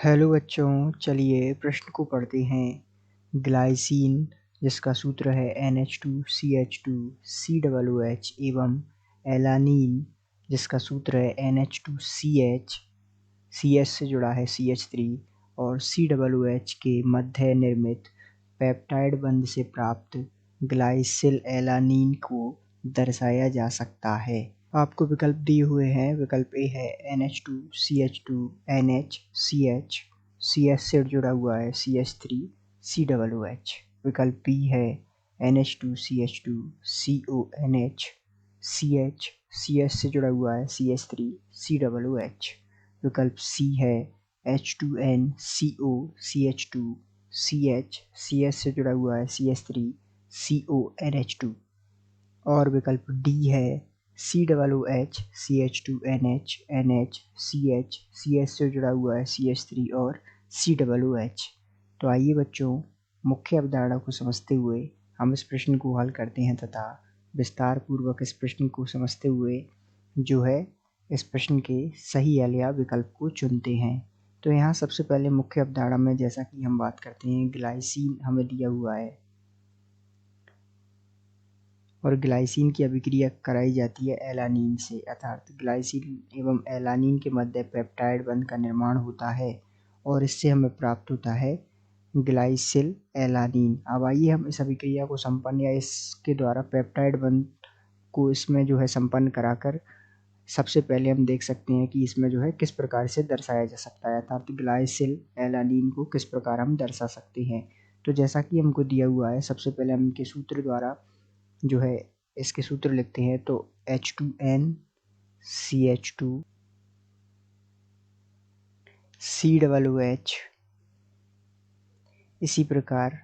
Hello बच्चों, चलिए प्रश्न को पढ़ते हैं। ग्लाइसिन जिसका सूत्र है NH2CH2COOH एवं एलानीन जिसका सूत्र है NH2CH, CH से जुड़ा है CH3 और COOH के मध्य निर्मित पेप्टाइड बंध से प्राप्त ग्लाइसिल एलानीन को दर्शाया जा सकता है। आपको विकल्प दिए हुए हैं। विकल्प ए है NH2CH2NHCH, CH से जुड़ा हुआ है CH3COOH। विकल्प बी है NH2CH2CONH, CH से जुड़ा हुआ है CH3COOH। विकल्प सी है H2NCOCH2, CH से जुड़ा हुआ है CH3CONH2। और विकल्प डी है COOH CH2NH, CH से जुड़ा हुआ है CH3 और COOH। तो आइए बच्चों, मुख्य अवधारणा को समझते हुए हम इस प्रश्न को हल करते हैं तथा विस्तार पूर्वक इस प्रश्न को समझते हुए जो है इस प्रश्न के सही हल या विकल्प को चुनते हैं। तो यहाँ सबसे पहले मुख्य अवधारणा में जैसा कि हम बात करते हैं, ग्लाइसिन हमें दिया हुआ है और ग्लाइसिन की अभिक्रिया कराई जाती है एलानीन से, अर्थात ग्लाइसिन एवं एलानीन के मध्य पेप्टाइड बंध का निर्माण होता है और इससे हमें प्राप्त होता है ग्लाइसिल एलानीन। अब आइए हम इस अभिक्रिया को संपन्न या इसके द्वारा पेप्टाइड बंध को इसमें जो है संपन्न कराकर सबसे पहले हम देख सकते हैं कि इसमें जो है किस प्रकार से दर्शाया जा सकता है, अर्थात ग्लाइसिल एलानीन को किस प्रकार हम दर्शा सकते हैं। तो जैसा कि हमको दिया हुआ है, सबसे पहले हम इनके सूत्र द्वारा जो है इसके सूत्र लिखते हैं। तो H2NCH2COOH, इसी प्रकार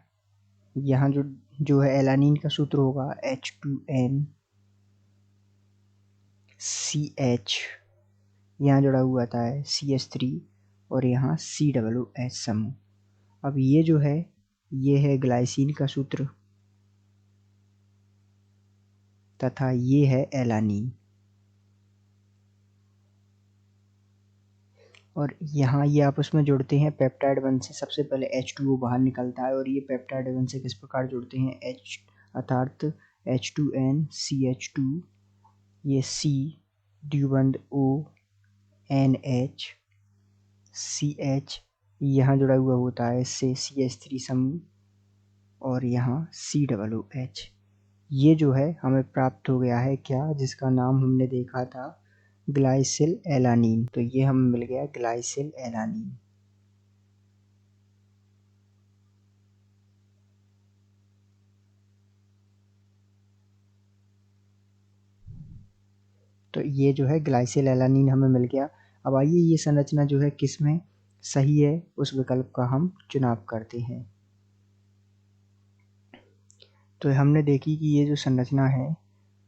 यहाँ जो है एलानीन का सूत्र होगा H2NCH, यहाँ जुड़ा हुआ था है CH3 और यहाँ COOH समूह। अब ये जो है ये है ग्लाइसिन का सूत्र तथा ये है एलानीन, और यहाँ ये आपस में जुड़ते हैं पेप्टाइड बंध से। सबसे पहले H2O बाहर निकलता है और ये पेप्टाइड बंध से किस प्रकार जुड़ते हैं, H अर्थात H2NCH2, ये C द्विबंध ONH, CH यहाँ जुड़ा हुआ होता है इससे CH3 समूह और यहाँ COOH। ये जो है हमें प्राप्त हो गया है क्या, जिसका नाम हमने देखा था ग्लाइसिल एलानीन। तो ये हमें मिल गया ग्लाइसिल एलानीन। तो ये जो है ग्लाइसिल एलानीन हमें मिल गया। अब आइए ये संरचना जो है किस में सही है उस विकल्प का हम चुनाव करते हैं। तो हमने देखी कि ये जो संरचना है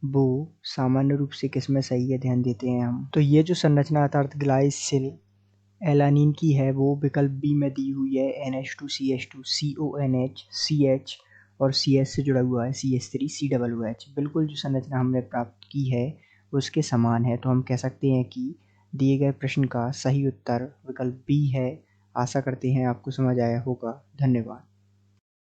वो सामान्य रूप से किस में सही है, ध्यान देते हैं हम। तो ये जो संरचना अर्थात ग्लाइसिल एलानीन की है वो विकल्प बी में दी हुई है NH2CH2CONH, CH और CH से जुड़ा हुआ है CH3COOH। बिल्कुल जो संरचना हमने प्राप्त की है उसके समान है। तो हम कह सकते हैं कि दिए गए प्रश्न का सही उत्तर विकल्प बी है। आशा करते हैं आपको समझ आया होगा। धन्यवाद।